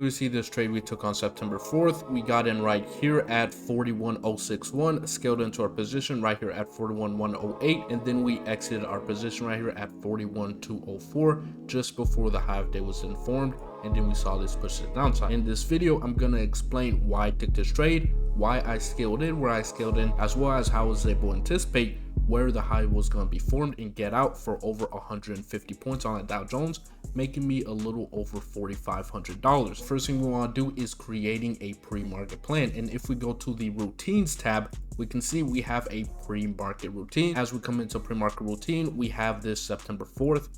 We see this trade we took on September 4th. We got in right here at 41,061, scaled into our position right here at 41,108, and then we exited our position right here at 41,204 just before the high of day was informed, and then we saw this push to the downside. In this video, I'm gonna explain why I took this trade, why I scaled in where I scaled in, as well as how I was able to anticipate where the high was going to be formed and get out for over 150 points on the Dow Jones, making me a little over $4,500. First thing we want to do is creating a pre-market plan. And if we go to the routines tab, we can see we have a pre-market routine. As we come into pre-market routine, we have this September 4th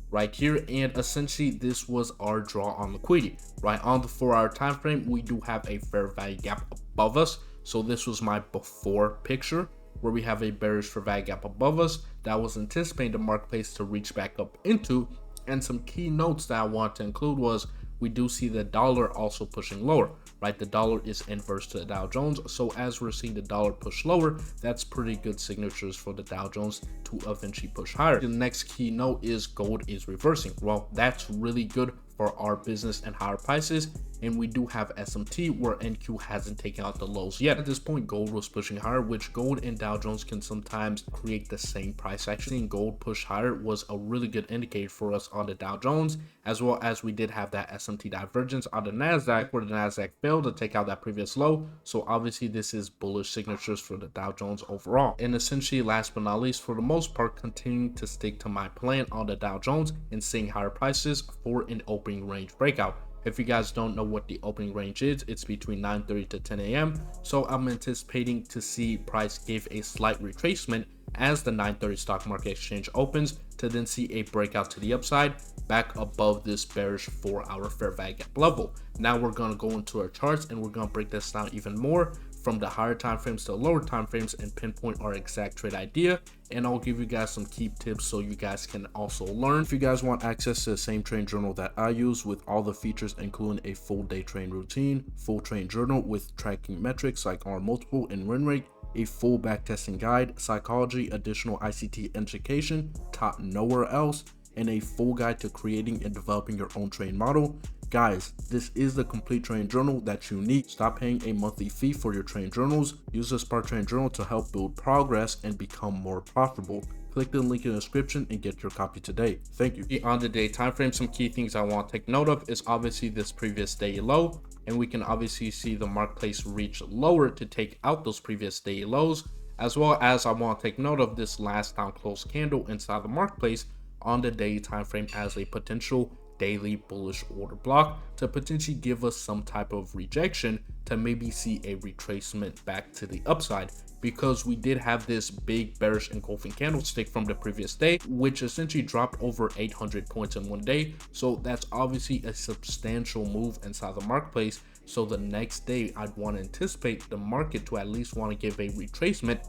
right here, and essentially this was our draw on liquidity. Right on the 4-hour time frame, we do have a fair value gap above us. So this was my before picture, where we have a bearish fair value gap above us that was anticipating the marketplace to reach back up into. And some key notes that I want to include was we do see the dollar also pushing lower, right? The dollar is inverse to the Dow Jones. So as we're seeing the dollar push lower, that's pretty good signatures for the Dow Jones to eventually push higher. The next key note is gold is reversing. Well, that's really good for our business and higher prices. And we do have SMT where NQ hasn't taken out the lows yet. At this point, gold was pushing higher, which gold and Dow Jones can sometimes create the same price action. Seeing gold push higher was a really good indicator for us on the Dow Jones, as well as we did have that SMT divergence on the NASDAQ, where the NASDAQ failed to take out that previous low. So obviously this is bullish signatures for the Dow Jones overall. And essentially, last but not least, for the most part, continuing to stick to my plan on the Dow Jones and seeing higher prices for an opening range breakout. If you guys don't know what the opening range is, it's between 9:30 to 10 a.m. So I'm anticipating to see price give a slight retracement as the 9:30 stock market exchange opens, to then see a breakout to the upside back above this bearish 4-hour fair value gap level. Now we're going to go into our charts and we're going to break this down even more from the higher time frames to lower time frames and pinpoint our exact trade idea. And I'll give you guys some key tips so you guys can also learn. If you guys want access to the same trade journal that I use with all the features, including a full day trade routine, full trade journal with tracking metrics like R multiple and win rate, a full backtesting guide, psychology, additional ICT education taught nowhere else, and a full guide to creating and developing your own trade model. Guys, this is the complete trade journal that you need. Stop paying a monthly fee for your trade journals. Use the Spark Trade Journal to help build progress and become more profitable. Click the link in the description and get your copy today. Thank you. On the day time frame, some key things I want to take note of is obviously this previous day low, and we can obviously see the marketplace reach lower to take out those previous day lows, as well as I want to take note of this last down close candle inside the marketplace on the day time frame as a potential daily bullish order block to potentially give us some type of rejection to maybe see a retracement back to the upside, because we did have this big bearish engulfing candlestick from the previous day, which essentially dropped over 800 points in one day. So that's obviously a substantial move inside the marketplace. So the next day, I'd want to anticipate the market to at least want to give a retracement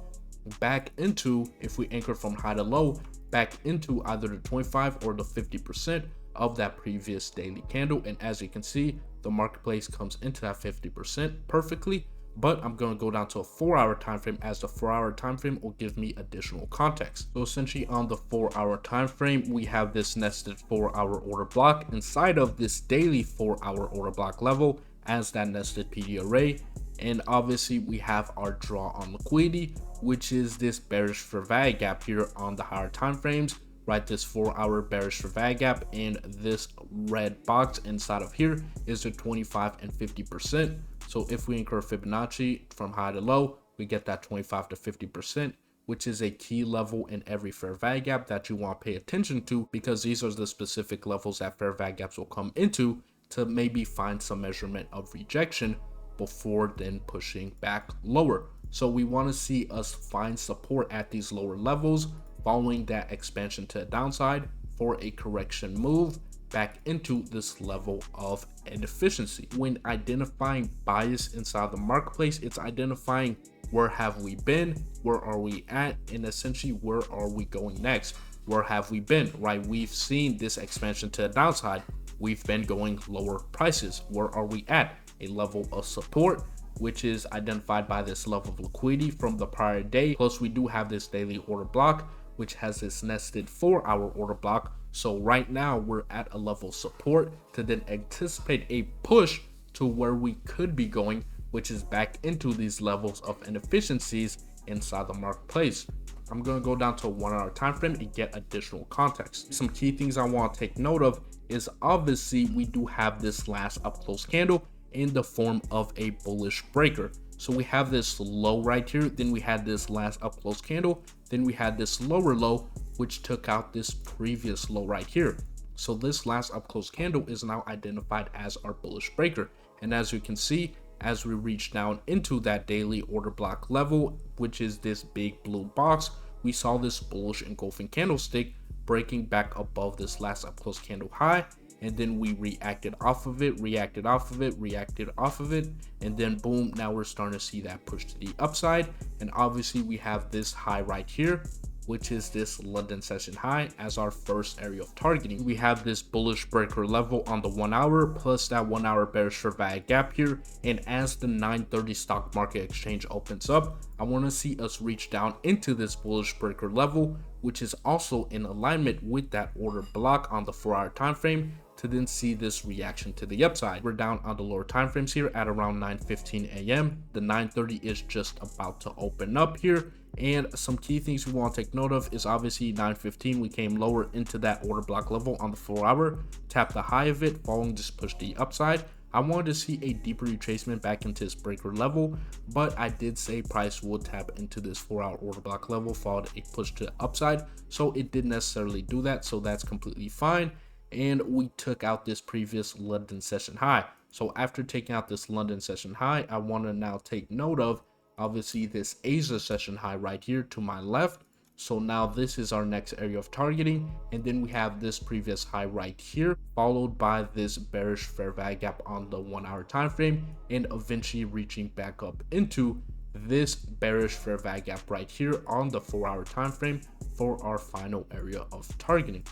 back into, if we anchor from high to low, back into either the 25 or the 50% of that previous daily candle. And as you can see, the marketplace comes into that 50% perfectly. But I'm going to go down to a 4-hour time frame, as the 4-hour time frame will give me additional context. So essentially on the 4-hour time frame, we have this nested 4-hour order block inside of this daily 4-hour order block level as that nested PD array. And obviously we have our draw on liquidity, which is this bearish fair value gap here on the higher time frames, right? This 4-hour bearish fair value gap, and this red box inside of here is the 25 and 50%. So if we incur Fibonacci from high to low, we get that 25 to 50%, which is a key level in every fair value gap that you want to pay attention to, because these are the specific levels that fair value gaps will come into to maybe find some measurement of rejection before then pushing back lower. So we want to see us find support at these lower levels following that expansion to the downside for a correction move back into this level of inefficiency. When identifying bias inside the marketplace, it's identifying where have we been, where are we at, and essentially where are we going next. Where have we been, right? We've seen this expansion to the downside. We've been going lower prices. Where are we at? A level of support, which is identified by this level of liquidity from the prior day. Plus we do have this daily order block, which has this nested 4-hour order block. So right now we're at a level of support to then anticipate a push to where we could be going, which is back into these levels of inefficiencies inside the marketplace. I'm going to go down to a 1 hour time frame and get additional context. Some key things I want to take note of is obviously we do have this last up close candle in the form of a bullish breaker. So we have this low right here, then we had this last up close candle, then we had this lower low which took out this previous low right here. So this last up close candle is now identified as our bullish breaker, and as you can see, as we reach down into that daily order block level, which is this big blue box, we saw this bullish engulfing candlestick breaking back above this last up close candle high, and then we reacted off of it, reacted off of it, reacted off of it, and then boom, now we're starting to see that push to the upside. And obviously we have this high right here, which is this London session high as our first area of targeting. We have this bullish breaker level on the 1 hour plus that 1 hour bearish fair value gap here. And as the 9:30 stock market exchange opens up, I want to see us reach down into this bullish breaker level, which is also in alignment with that order block on the 4 hour time frame, to then see this reaction to the upside. We're down on the lower time frames here at around 9:15 a.m. The 9:30 is just about to open up here. And some key things we want to take note of is obviously 9:15 we came lower into that order block level on the 4 hour, tapped the high of it following this push to the upside. I wanted to see a deeper retracement back into this breaker level, but I did say price would tap into this 4 hour order block level, followed a push to the upside, so it didn't necessarily do that, so that's completely fine. And we took out this previous London session high. So after taking out this London session high, I want to now take note of obviously this Asia session high right here to my left. So now this is our next area of targeting, and then we have this previous high right here, followed by this bearish fair value gap on the 1 hour time frame, and eventually reaching back up into this bearish fair value gap right here on the 4 hour time frame for our final area of targeting.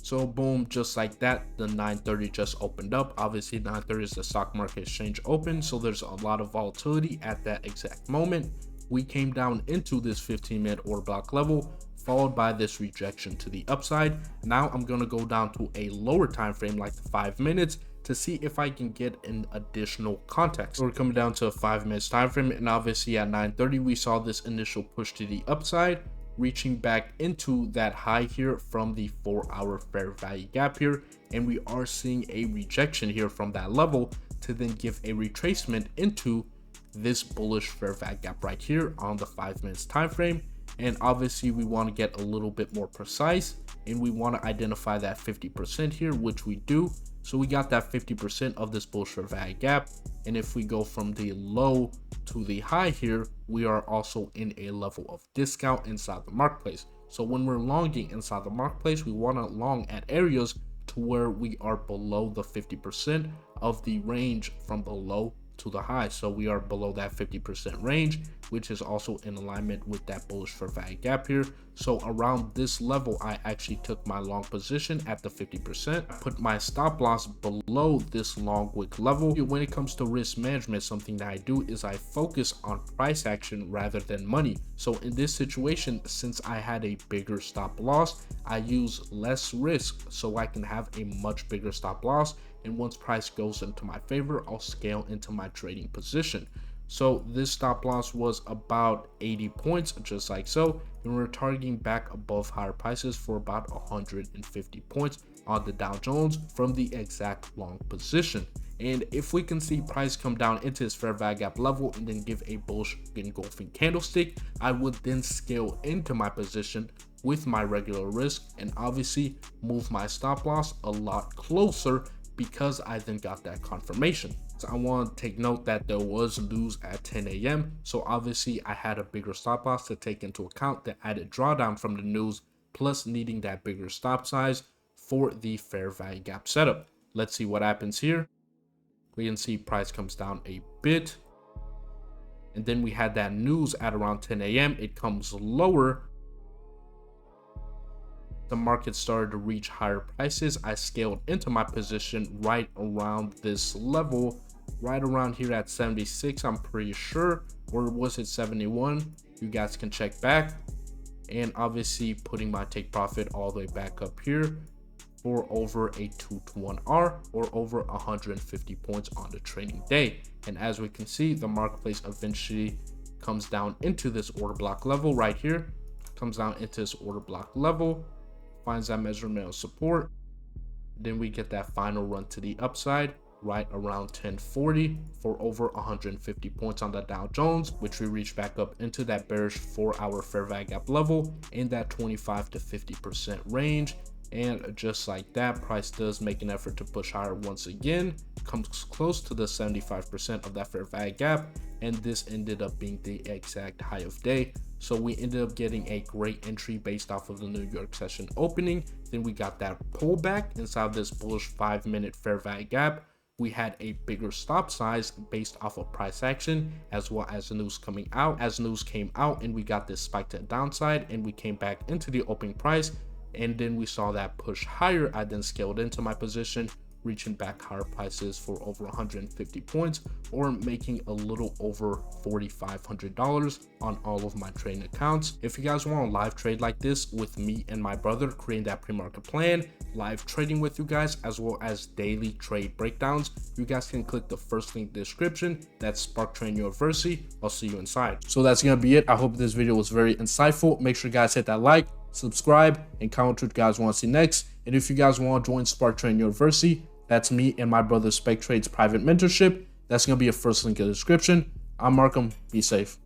So boom, just like that, the 9:30 just opened up. Obviously 9:30 is the stock market exchange open, so there's a lot of volatility at that exact moment. We came down into this 15-minute order block level, followed by this rejection to the upside. Now I'm going to go down to a lower time frame like the 5 minutes to see if I can get an additional context. So we're coming down to a 5 minutes time frame, and obviously at 9:30 we saw this initial push to the upside, reaching back into that high here from the 4 hour fair value gap here, and we are seeing a rejection here from that level to then give a retracement into this bullish fair value gap right here on the 5 minutes time frame. And obviously we want to get a little bit more precise, and we want to identify that 50% here, which we do. So we got that 50% of this bullish fair value gap, and if we go from the low to the high here, we are also in a level of discount inside the marketplace. So when we're longing inside the marketplace, we want to long at areas to where we are below the 50% of the range from the low to the high. So we are below that 50% range, which is also in alignment with that bullish fair value gap here. So around this level, I actually took my long position at the 50%. I put my stop loss below this long wick level. When it comes to risk management, something that I do is I focus on price action rather than money. So in this situation, since I had a bigger stop loss, I use less risk so I can have a much bigger stop loss. And once price goes into my favor, I'll scale into my trading position. So this stop loss was about 80 points, just like so, and we're targeting back above higher prices for about 150 points on the Dow Jones from the exact long position. And if we can see price come down into this fair value gap level and then give a bullish engulfing candlestick, I would then scale into my position with my regular risk and obviously move my stop loss a lot closer, because I then got that confirmation. So I want to take note that there was news at 10 a.m. So obviously I had a bigger stop loss to take into account the added drawdown from the news, plus needing that bigger stop size for the fair value gap setup. Let's see what happens here. We can see price comes down a bit. And then we had that news at around 10 a.m. It comes lower. The market started to reach higher prices. I scaled into my position right around this level, right around here at 76, I'm pretty sure, or was it 71? You guys can check back. and obviously putting my take profit all the way back up here for over a 2-to-1 R or over 150 points on the trading day. And as we can see, the marketplace eventually comes down into this order block level right here, comes down into this order block level, finds that measurement of support. Then we get that final run to the upside right around 1040 for over 150 points on the Dow Jones, which we reach back up into that bearish 4-hour fair value gap level in that 25 to 50% range. And just like that, price does make an effort to push higher once again, comes close to the 75% of that fair value gap, and this ended up being the exact high of day. So we ended up getting a great entry based off of the New York session opening. Then we got that pullback inside this bullish 5-minute fair value gap. We had a bigger stop size based off of price action as well as the news coming out. As news came out and we got this spike to the downside and we came back into the opening price, and then we saw that push higher. I then scaled into my position, reaching back higher prices for over 150 points or making a little over $4,500 on all of my trading accounts. If you guys want a live trade like this with me and my brother, creating that pre-market plan, live trading with you guys, as well as daily trade breakdowns, you guys can click the first link in the description. That's Spark Trading University. I'll see you inside. So that's gonna be it. I hope this video was very insightful. Make sure you guys hit that like, subscribe, and comment what you guys want to see next. And if you guys want to join Spark Trading University, that's me and my brother Spec Trade's private mentorship. That's going to be a first link in the description. I'm Arkham. Be safe.